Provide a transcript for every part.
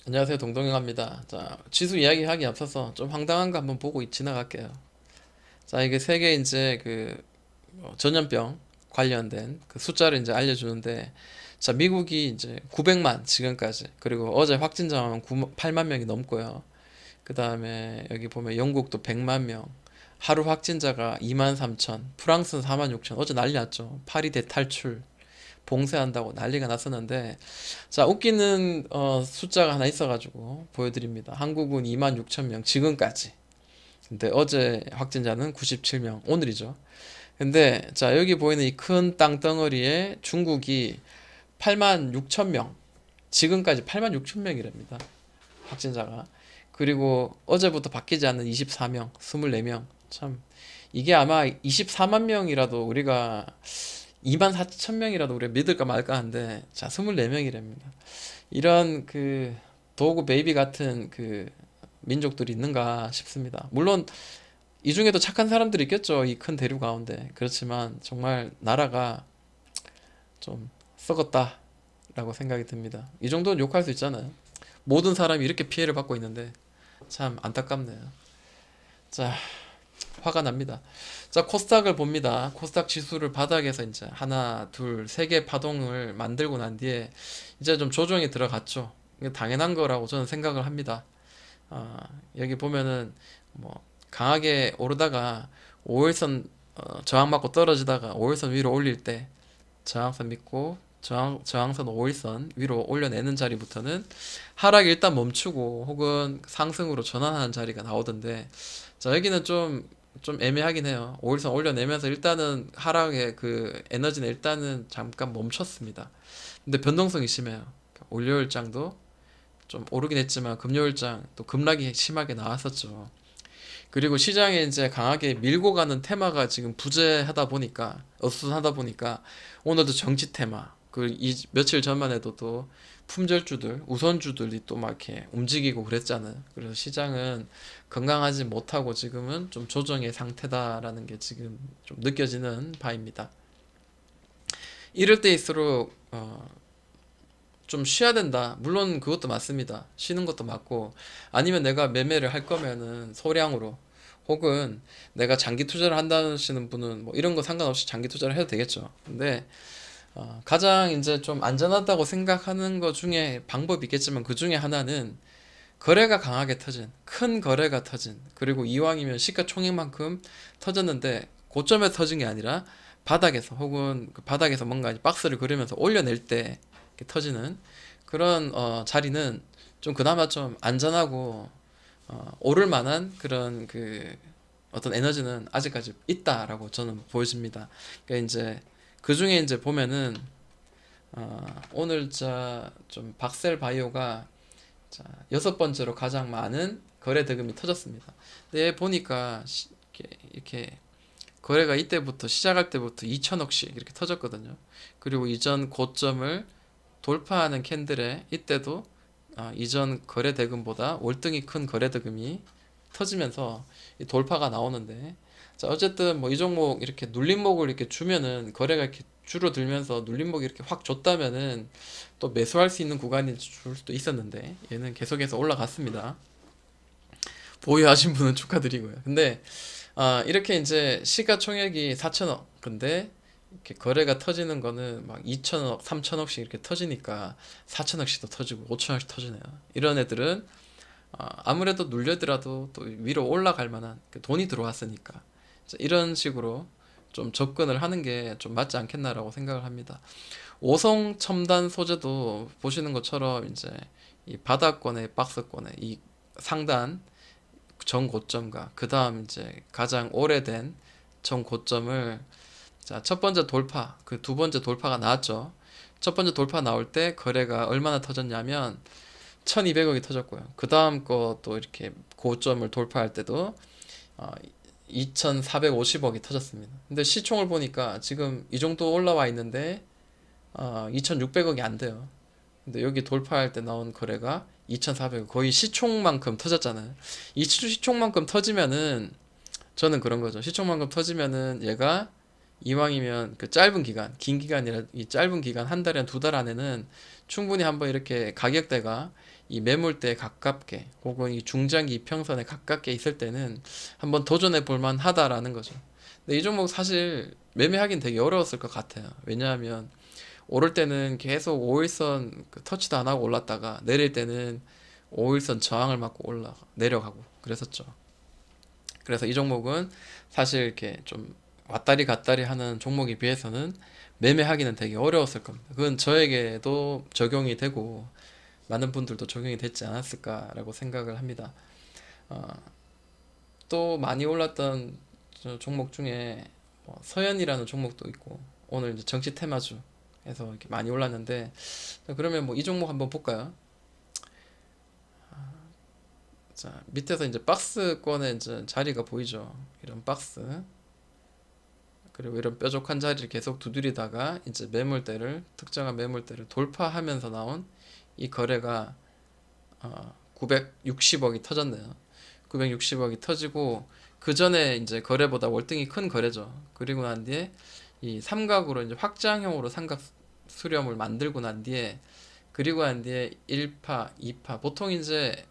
안녕하세요. 동동영합니다. 자, 지수 이야기하기 앞서서 좀 황당한 거 한번 보고 지나갈게요. 자, 이게 세계 이제 전염병 관련된 그 숫자를 이제 알려주는데, 자, 미국이 이제 900만 지금까지, 그리고 어제 확진자만 8만 명이 넘고요. 그 다음에 여기 보면 영국도 100만 명, 하루 확진자가 2만 3천, 프랑스는 4만 6천, 어제 난리 났죠. 파리 대탈출, 봉쇄한다고 난리가 났었는데, 자, 웃기는 숫자가 하나 있어가지고 보여드립니다. 한국은 2만 6천 명 지금까지. 근데 어제 확진자는 97명, 오늘이죠. 근데 자, 여기 보이는 이 큰 땅덩어리에 중국이 8만 6천 명, 지금까지 8만 6천 명이랍니다. 확진자가. 그리고 어제부터 바뀌지 않는 24명, 24명. 참, 이게 아마 24만 명이라도 우리가 2만 4천 명이라도 우리가 믿을까 말까 한데, 자, 24명이랍니다. 이런 그 도구 베이비 같은 그 민족들이 있는가 싶습니다. 물론 이 중에도 착한 사람들이 있겠죠. 이 큰 대륙 가운데. 그렇지만 정말 나라가 좀 썩었다라고 생각이 듭니다. 이 정도는 욕할 수 있잖아요. 모든 사람이 이렇게 피해를 받고 있는데 참 안타깝네요. 자, 화가 납니다. 자, 코스닥을 봅니다. 코스닥 지수를 바닥에서 이제 하나, 둘, 세 개 파동을 만들고 난 뒤에 이제 좀 조정이 들어갔죠. 이게 당연한 거라고 저는 생각을 합니다. 아, 여기 보면은 뭐 강하게 오르다가 5일선 저항 맞고 떨어지다가 5일선 위로 올릴 때 저항선 믿고 저항선 5일선 위로 올려내는 자리부터는 하락이 일단 멈추고 혹은 상승으로 전환하는 자리가 나오던데, 자, 여기는 좀 애매하긴 해요. 5일선 올려내면서 일단은 하락의 그 에너지는 일단은 잠깐 멈췄습니다. 근데 변동성이 심해요. 월요일장도 좀 오르긴 했지만 금요일장 또 급락이 심하게 나왔었죠. 그리고 시장에 이제 강하게 밀고 가는 테마가 지금 부재하다 보니까, 어수선하다 보니까 오늘도 정치 테마, 며칠 전만 해도 또 품절주들, 우선주들이 또 막 이렇게 움직이고 그랬잖아요. 그래서 시장은 건강하지 못하고 지금은 좀 조정의 상태다라는 게 지금 좀 느껴지는 바입니다. 이럴 때일수록 좀 쉬어야 된다. 물론 그것도 맞습니다. 쉬는 것도 맞고, 아니면 내가 매매를 할 거면은 소량으로, 혹은 내가 장기 투자를 한다시는 분은 뭐 이런 거 상관없이 장기 투자를 해도 되겠죠. 근데 가장 이제 좀 안전하다고 생각하는 것 중에 방법이 있겠지만, 그 중에 하나는 거래가 강하게 터진, 큰 거래가 터진, 그리고 이왕이면 시가총액만큼 터졌는데 고점에 터진 게 아니라 바닥에서, 혹은 그 바닥에서 뭔가 박스를 그리면서 올려낼 때 이렇게 터지는 그런 자리는 좀 그나마 좀 안전하고 오를 만한 그런 그 어떤 에너지는 아직까지 있다라고 저는 보여집니다. 그러니까 이제 그 중에 이제 보면은 오늘 좀 박셀 바이오가 자, 여섯 번째로 가장 많은 거래 대금이 터졌습니다. 근데 얘 보니까 이렇게 거래가 이때부터 시작할 때부터 2천억씩 이렇게 터졌거든요. 그리고 이전 고점을 돌파하는 캔들에 이때도 이전 거래 대금보다 월등히 큰 거래 대금이 터지면서 이 돌파가 나오는데, 자, 어쨌든 뭐 이 종목 이렇게 눌림목을 이렇게 주면은 거래가 이렇게 줄어들면서 눌림목이 이렇게 확 줬다면은 또 매수할 수 있는 구간이 줄 수도 있었는데, 얘는 계속해서 올라갔습니다. 보유하신 분은 축하드리고요. 근데 이렇게 이제 시가총액이 4천억, 근데 이렇게 거래가 터지는 거는 막 2천억, 3천억씩 이렇게 터지니까 4천억씩도 터지고 5천억씩 터지네요. 이런 애들은 아무래도 눌려더라도 또 위로 올라갈 만한 그 돈이 들어왔으니까 이런 식으로 좀 접근을 하는 게 좀 맞지 않겠나라고 생각을 합니다. 오성 첨단 소재도 보시는 것처럼 이제 이 바닥권의 박스권의 이 상단 전고점과 그 다음 이제 가장 오래된 전고점을, 자, 첫 번째 돌파, 그 두 번째 돌파가 나왔죠. 첫 번째 돌파 나올 때 거래가 얼마나 터졌냐면 1200억이 터졌고요. 그 다음 거 또 이렇게 고점을 돌파할 때도 2450억이 터졌습니다. 근데 시총을 보니까 지금 이 정도 올라와 있는데 2600억이 안 돼요. 근데 여기 돌파할 때 나온 거래가 2400억, 거의 시총만큼 터졌잖아요. 이 시총만큼 터지면은 저는 그런 거죠. 시총만큼 터지면은 얘가 이왕이면 그 짧은 기간, 긴 기간이라 이 짧은 기간 한 달이나 두 달 안에는 충분히 한번 이렇게 가격대가 이 매물대에 가깝게 혹은 이 중장기 이평선에 가깝게 있을 때는 한번 도전해 볼 만하다라는 거죠. 근데 이 종목 사실 매매하기는 되게 어려웠을 것 같아요. 왜냐하면 오를 때는 계속 5일선 터치도 안 하고 올랐다가 내릴 때는 5일선 저항을 맞고 내려가고 그랬었죠. 그래서 이 종목은 사실 이렇게 좀 왔다리 갔다리 하는 종목에 비해서는 매매하기는 되게 어려웠을 겁니다. 그건 저에게도 적용이 되고 많은 분들도 적용이 됐지 않았을까라고 생각을 합니다. 어, 또 많이 올랐던 종목 중에 뭐 서현이라는 종목도 있고 오늘 이제 정치 테마주 해서 이렇게 많이 올랐는데 그러면 뭐 이 종목 한번 볼까요? 자, 밑에서 이제 박스권에 이제 자리가 보이죠. 이런 박스. 그리고 이런 뾰족한 자리를 계속 두드리다가 이제 특정한 매물대를 돌파하면서 나온 이 거래가 960억이 터졌네요. 960억이 터지고 그 전에 이제 거래보다 월등히 큰 거래죠. 그리고 난 뒤에 이 삼각으로 이제 확장형으로 삼각 수렴을 만들고 난 뒤에 그리고 난 뒤에 1파, 2파 보통 이제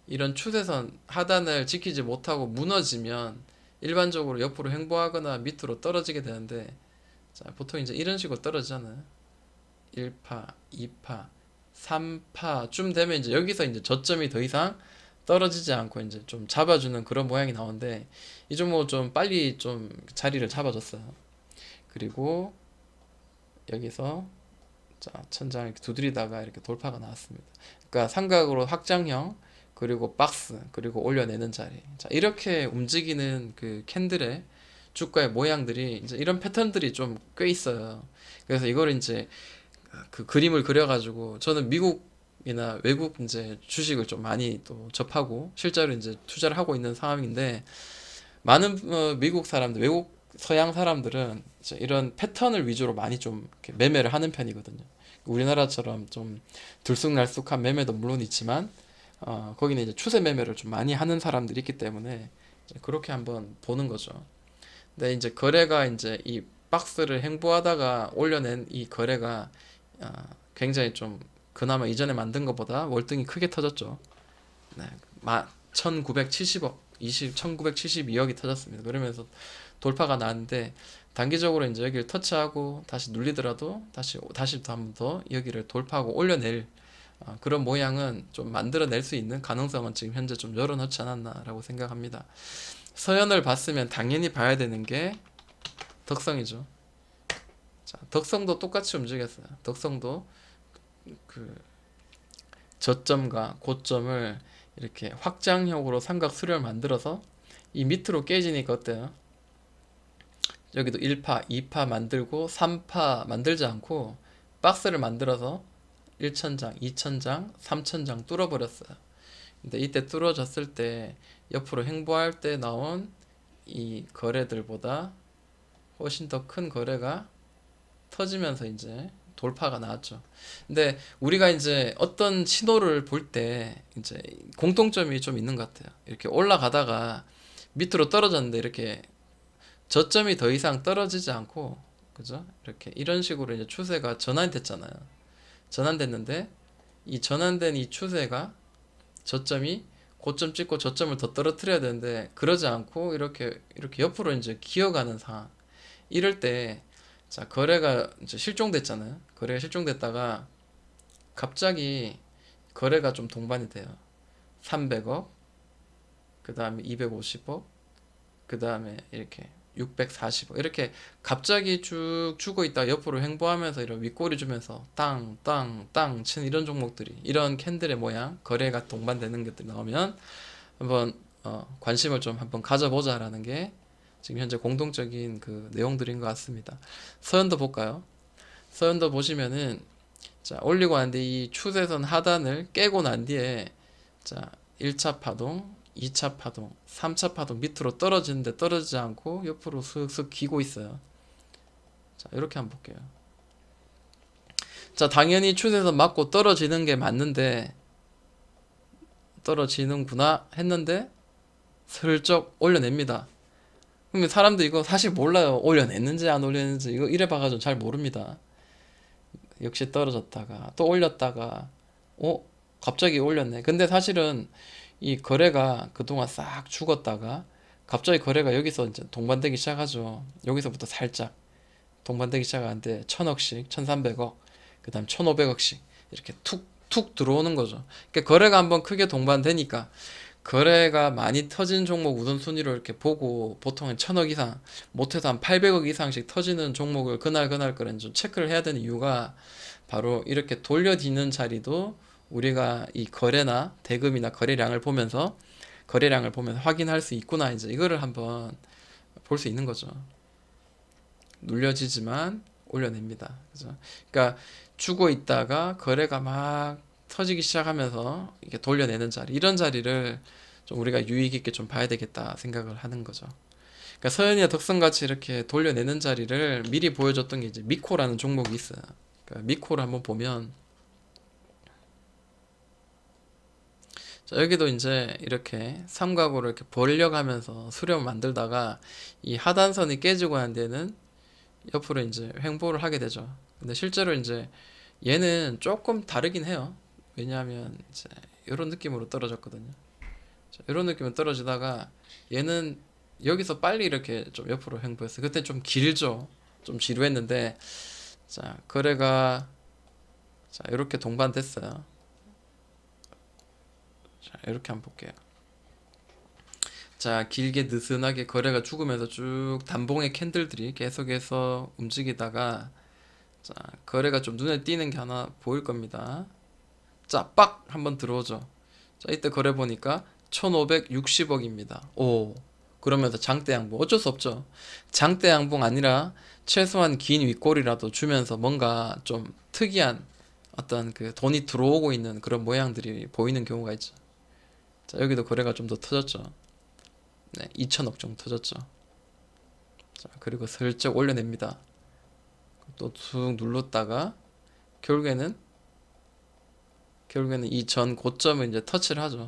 이런 추세선 하단을 지키지 못하고 무너지면 일반적으로 옆으로 횡보하거나 밑으로 떨어지게 되는데 자, 보통 이제 이런 식으로 떨어지잖아요. 1파, 2파, 3파쯤 되면 이제 여기서 이제 저점이 더 이상 떨어지지 않고 이제 좀 잡아주는 그런 모양이 나오는데 이 종목 좀 빨리 좀 자리를 잡아줬어요. 그리고 여기서 자, 천장을 이렇게 두드리다가 이렇게 돌파가 나왔습니다. 그러니까 삼각으로 확장형 그리고 박스 그리고 올려내는 자리 자 이렇게 움직이는 그 캔들의 주가의 모양들이 이제 이런 패턴들이 좀 꽤 있어요. 그래서 이걸 이제 그 그림을 그려가지고 저는 미국이나 외국 이제 주식을 좀 많이 또 접하고 실제로 이제 투자를 하고 있는 상황인데 많은 미국 사람들, 외국 서양 사람들은 이제 이런 패턴을 위주로 많이 좀 이렇게 매매를 하는 편이거든요. 우리나라처럼 좀 들쑥날쑥한 매매도 물론 있지만 거기는 이제 추세 매매를 좀 많이 하는 사람들이 있기 때문에 이제 그렇게 한번 보는 거죠. 근데 이제 거래가 이제 이 박스를 횡보하다가 올려낸 이 거래가 어, 굉장히 좀 그나마 이전에 만든 것보다 월등히 크게 터졌죠. 네, 1970억, 1972억이 터졌습니다. 그러면서 돌파가 나왔는데 단기적으로 이제 여기를 터치하고 다시 눌리더라도 다시 또 한 번 더 여기를 돌파하고 올려낼 그런 모양은 좀 만들어낼 수 있는 가능성은 지금 현재 좀 열어놓지 않았나라고 생각합니다. 서현을 봤으면 당연히 봐야 되는 게 덕성이죠. 자, 덕성도 똑같이 움직였어요. 덕성도 그 저점과 고점을 이렇게 확장형으로 삼각 수렴을 만들어서 이 밑으로 깨지니까 어때요? 여기도 1파, 2파 만들고 3파 만들지 않고 박스를 만들어서 1천장, 2천장, 3천장 뚫어버렸어요. 근데 이때 뚫어졌을 때 옆으로 횡보할 때 나온 이 거래들보다 훨씬 더 큰 거래가 터지면서 이제 돌파가 나왔죠. 근데 우리가 이제 어떤 신호를 볼 때 이제 공통점이 좀 있는 것 같아요. 이렇게 올라가다가 밑으로 떨어졌는데 이렇게 저점이 더 이상 떨어지지 않고 그죠? 이렇게 이런 식으로 이제 추세가 전환됐잖아요. 전환됐는데 이 전환된 이 추세가 저점이 고점 찍고 저점을 더 떨어뜨려야 되는데 그러지 않고 이렇게 옆으로 이제 기어가는 상황. 이럴 때 자, 거래가 이제 실종됐잖아요. 거래가 실종됐다가 갑자기 거래가 좀 동반이 돼요. 300억, 그 다음에 250억, 그 다음에 이렇게 640억 이렇게 갑자기 쭉 주고 있다가 옆으로 횡보하면서 이런 윗꼬리 주면서 땅, 땅, 땅 치는 이런 종목들이 이런 캔들의 모양, 거래가 동반되는 것들이 나오면 한번 관심을 좀 한번 가져보자라는 게 지금 현재 공동적인 그 내용들인 것 같습니다. 서현도 볼까요? 서현도 보시면은 자 올리고 난 뒤에 이 추세선 하단을 깨고 난 뒤에 자 1차 파동, 2차 파동, 3차 파동 밑으로 떨어지는데 떨어지지 않고 옆으로 슥슥 기고 있어요. 자 이렇게 한번 볼게요. 자 당연히 추세선 맞고 떨어지는 게 맞는데 떨어지는구나 했는데 슬쩍 올려냅니다. 그러면 사람들 이거 사실 몰라요. 올려냈는지 안 올렸는지 이거 이래 봐가지고 잘 모릅니다. 역시 떨어졌다가 또 올렸다가 어? 갑자기 올렸네. 근데 사실은 이 거래가 그동안 싹 죽었다가 갑자기 거래가 여기서 이제 동반되기 시작하죠. 여기서부터 살짝 동반되기 시작하는데 1000억씩, 1300억, 그 다음 1500억씩 이렇게 툭툭 들어오는 거죠. 그러니까 거래가 한번 크게 동반되니까 거래가 많이 터진 종목 우선순위로 이렇게 보고 보통은 1000억 이상, 못해도 한 800억 이상씩 터지는 종목을 그날 거는 좀 체크를 해야 되는 이유가 바로 이렇게 돌려디는 자리도 우리가 이 거래나 대금이나 거래량을 보면서 확인할 수 있구나. 이제 이거를 한번 볼 수 있는 거죠. 눌려지지만 올려냅니다. 그죠? 그러니까 주고 있다가 거래가 막 터지기 시작하면서 이렇게 돌려내는 자리, 이런 자리를 좀 우리가 유의 깊게 좀 봐야 되겠다 생각을 하는 거죠. 그러니까 서현이의 덕성같이 이렇게 돌려내는 자리를 미리 보여줬던 게 이제 미코라는 종목이 있어요. 그러니까 미코를 한번 보면, 자, 여기도 이제 이렇게 삼각으로 이렇게 벌려가면서 수렴 만들다가 이 하단선이 깨지고 난 데는 옆으로 이제 횡보를 하게 되죠. 근데 실제로 이제 얘는 조금 다르긴 해요. 왜냐하면 이제 이런 느낌으로 떨어졌거든요. 자, 이런 느낌으로 떨어지다가 얘는 여기서 빨리 이렇게 좀 옆으로 횡보했어요. 그때 좀 길죠. 좀 지루했는데, 자, 거래가 자 이렇게 동반됐어요. 자, 이렇게 한번 볼게요. 자, 길게 느슨하게 거래가 죽으면서 쭉 단봉의 캔들들이 계속해서 움직이다가, 자, 거래가 좀 눈에 띄는 게 하나 보일 겁니다. 자, 빡! 한번 들어오죠. 자, 이때 거래 보니까 1560억입니다. 오, 그러면서 장대 양봉. 어쩔 수 없죠. 장대 양봉 아니라 최소한 긴 윗골이라도 주면서 뭔가 좀 특이한 어떤 그 돈이 들어오고 있는 그런 모양들이 보이는 경우가 있죠. 자, 여기도 거래가 좀 더 터졌죠. 네, 2000억 정도 터졌죠. 자, 그리고 슬쩍 올려냅니다. 또 툭 눌렀다가 결국에는 이 전 고점을 이제 터치를 하죠.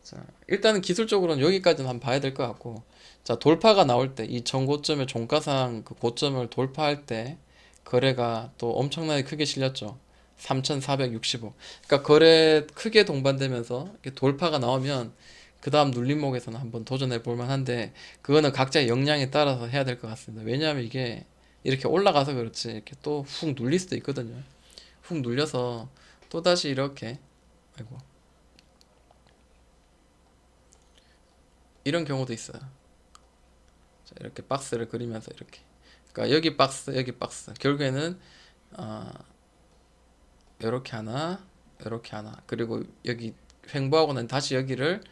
자, 일단은 기술적으로는 여기까지는 한번 봐야 될 것 같고, 자, 돌파가 나올 때 이 전 고점의 종가상 그 고점을 돌파할 때 거래가 또 엄청나게 크게 실렸죠. 3465. 그러니까 거래 크게 동반되면서 이렇게 돌파가 나오면 그 다음 눌림목에서는 한번 도전해 볼 만한데, 그거는 각자의 역량에 따라서 해야 될 것 같습니다. 왜냐하면 이게 이렇게 올라가서 그렇지 이렇게 또 훅 눌릴 수도 있거든요. 훅 눌려서 또다시 이렇게, 아이고, 이런 경우도 있어요. 자, 이렇게 박스를 그리면서 이렇게, 그러니까 여기 박스 여기 박스, 결국에는 어, 요렇게 하나 요렇게 하나, 그리고 여기 횡보하고 난 다시 여기를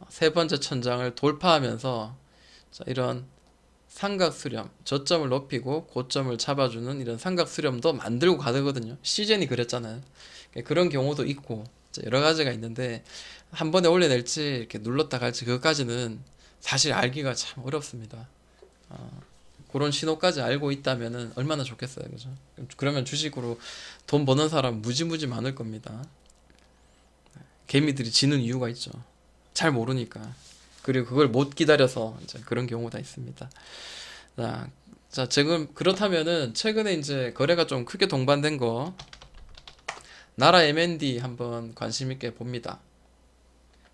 세 번째 천장을 돌파하면서, 자, 이런 삼각 수렴, 저점을 높이고 고점을 잡아주는 이런 삼각 수렴도 만들고 가거든요. 시즌이 그랬잖아요. 그런 경우도 있고, 자, 여러 가지가 있는데 한 번에 올려낼지 이렇게 눌렀다 갈지 그것까지는 사실 알기가 참 어렵습니다. 그런 신호까지 알고 있다면은 얼마나 좋겠어요, 그죠? 그러면 주식으로 돈 버는 사람 무지무지 많을 겁니다. 개미들이 지는 이유가 있죠. 잘 모르니까. 그리고 그걸 못 기다려서 이제 그런 경우가 있습니다. 자, 지금 그렇다면은 최근에 이제 거래가 좀 크게 동반된 거, 나라 M&D 한번 관심 있게 봅니다.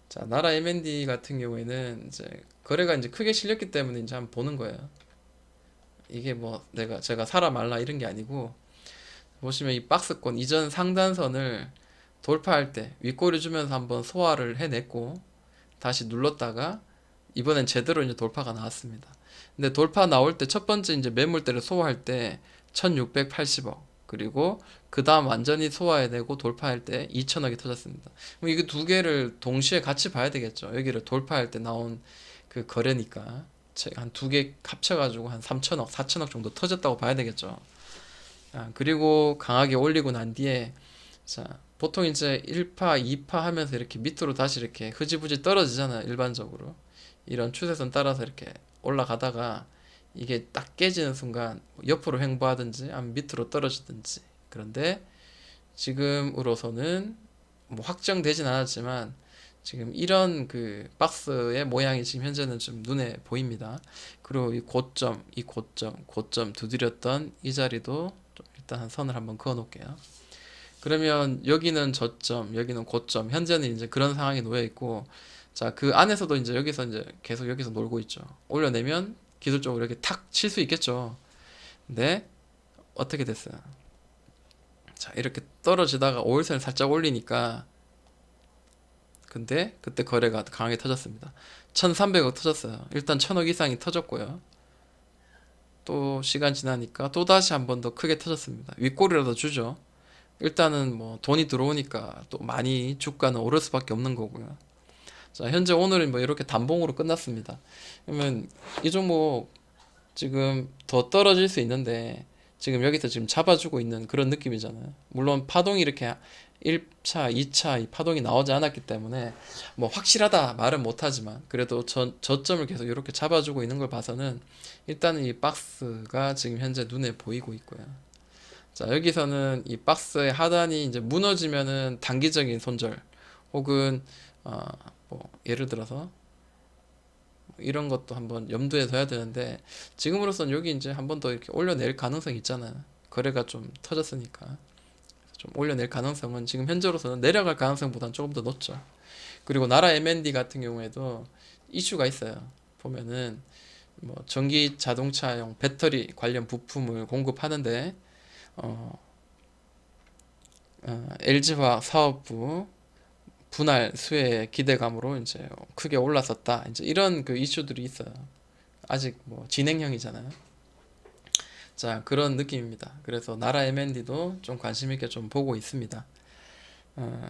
자, 나라 M&D 같은 경우에는 이제 거래가 이제 크게 실렸기 때문에 이제 한번 보는 거예요. 이게 뭐 제가 사라 말라 이런 게 아니고, 보시면 이 박스권 이전 상단선을 돌파할 때 윗꼬리 주면서 한번 소화를 해냈고 다시 눌렀다가 이번엔 제대로 이제 돌파가 나왔습니다. 근데 돌파 나올 때 첫 번째 이제 매물대를 소화할 때 1680억, 그리고 그 다음 완전히 소화해내고 돌파할 때 2000억이 터졌습니다. 그럼 이게 두 개를 동시에 같이 봐야 되겠죠. 여기를 돌파할 때 나온 그 거래니까 한 두 개 합쳐가지고 한 3000억, 4000억 정도 터졌다고 봐야 되겠죠. 그리고 강하게 올리고 난 뒤에, 자, 보통 이제 1파, 2파 하면서 이렇게 밑으로 다시 이렇게 흐지부지 떨어지잖아요, 일반적으로. 이런 추세선 따라서 이렇게 올라가다가 이게 딱 깨지는 순간 옆으로 횡보하든지 아니면 밑으로 떨어지든지. 그런데 지금으로서는 뭐 확정되진 않았지만 지금 이런 그 박스의 모양이 지금 현재는 좀 눈에 보입니다. 그리고 고점 두드렸던 이 자리도 좀 일단 한 선을 한번 그어 놓을게요. 그러면 여기는 저점, 여기는 고점. 현재는 이제 그런 상황이 놓여 있고, 자, 그 안에서도 이제 여기서 이제 계속 여기서 놀고 있죠. 올려내면 기술적으로 이렇게 탁 칠 수 있겠죠. 근데 어떻게 됐어요? 자, 이렇게 떨어지다가 5일선을 살짝 올리니까, 근데 그때 거래가 강하게 터졌습니다. 1300억 터졌어요. 일단 1000억 이상이 터졌고요. 또 시간 지나니까 또 다시 한 번 더 크게 터졌습니다. 윗골이라도 주죠. 일단은 뭐 돈이 들어오니까 또 많이 주가는 오를 수밖에 없는 거고요. 자, 현재 오늘은 뭐 이렇게 단봉으로 끝났습니다. 그러면 이 종목 지금 더 떨어질 수 있는데 지금 여기서 지금 잡아주고 있는 그런 느낌이잖아요. 물론 파동이 이렇게 1차, 2차 이 파동이 나오지 않았기 때문에 뭐 확실하다 말은 못하지만 그래도 저점을 계속 이렇게 잡아주고 있는 걸 봐서는 일단은 이 박스가 지금 현재 눈에 보이고 있고요. 자, 여기서는 이 박스의 하단이 이제 무너지면은 단기적인 손절 혹은 어, 뭐 예를 들어서 이런 것도 한번 염두에 둬야 되는데 지금으로선 여기 이제 한번 더 이렇게 올려낼 가능성이 있잖아요. 거래가 좀 터졌으니까 좀 올려낼 가능성은 지금 현재로서는 내려갈 가능성보다는 조금 더 높죠. 그리고 나라 M&D 같은 경우에도 이슈가 있어요. 보면은 뭐 전기 자동차용 배터리 관련 부품을 공급하는데 어, LG화학 사업부 분할 수혜 기대감으로 이제 크게 올랐었다. 이제 이런 그 이슈들이 있어요. 아직 뭐 진행형이잖아요. 자, 그런 느낌입니다. 그래서 나라 M&D도 좀 관심 있게 좀 보고 있습니다. 어,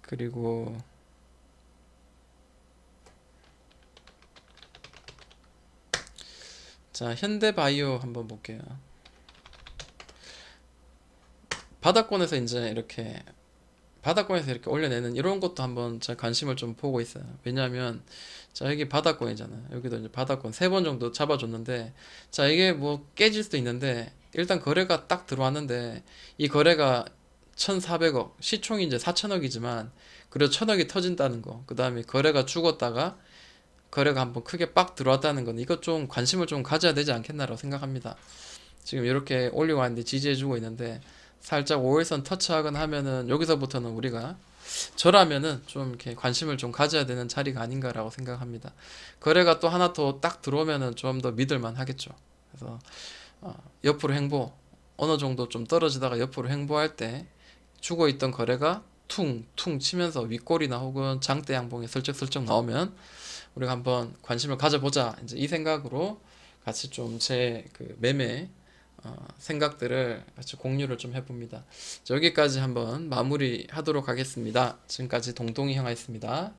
그리고 자, 현대바이오 한번 볼게요. 바닥권에서 이제 이렇게 바닥권에서 이렇게 올려내는 이런 것도 한번 제가 관심을 좀 보고 있어요. 왜냐하면 자, 여기 바닥권이잖아요. 여기도 이제 바닥권 3번 정도 잡아줬는데 자, 이게 뭐 깨질 수도 있는데 일단 거래가 딱 들어왔는데 이 거래가 1400억 시총이 이제 4000억이지만 그래도 1000억이 터진다는 거, 그 다음에 거래가 죽었다가 거래가 한번 크게 빡 들어왔다는 건 이것 좀 관심을 좀 가져야 되지 않겠나라고 생각합니다. 지금 이렇게 올리고 왔는데 지지해주고 있는데 살짝 5일선 터치하거나 하면은 여기서부터는 우리가 저라면은 좀 이렇게 관심을 좀 가져야 되는 자리가 아닌가라고 생각합니다. 거래가 또 하나 더 딱 들어오면은 좀 더 믿을만 하겠죠. 그래서 옆으로 횡보 어느 정도 좀 떨어지다가 옆으로 횡보할 때 죽어 있던 거래가 퉁퉁 치면서 윗골이나 혹은 장대 양봉에 슬쩍슬쩍 나오면 우리가 한번 관심을 가져보자. 이제 이 생각으로 같이 좀 제 그 매매 생각들을 같이 공유를 좀 해봅니다. 자, 여기까지 한번 마무리 하도록 하겠습니다. 지금까지 동동이 형아였습니다.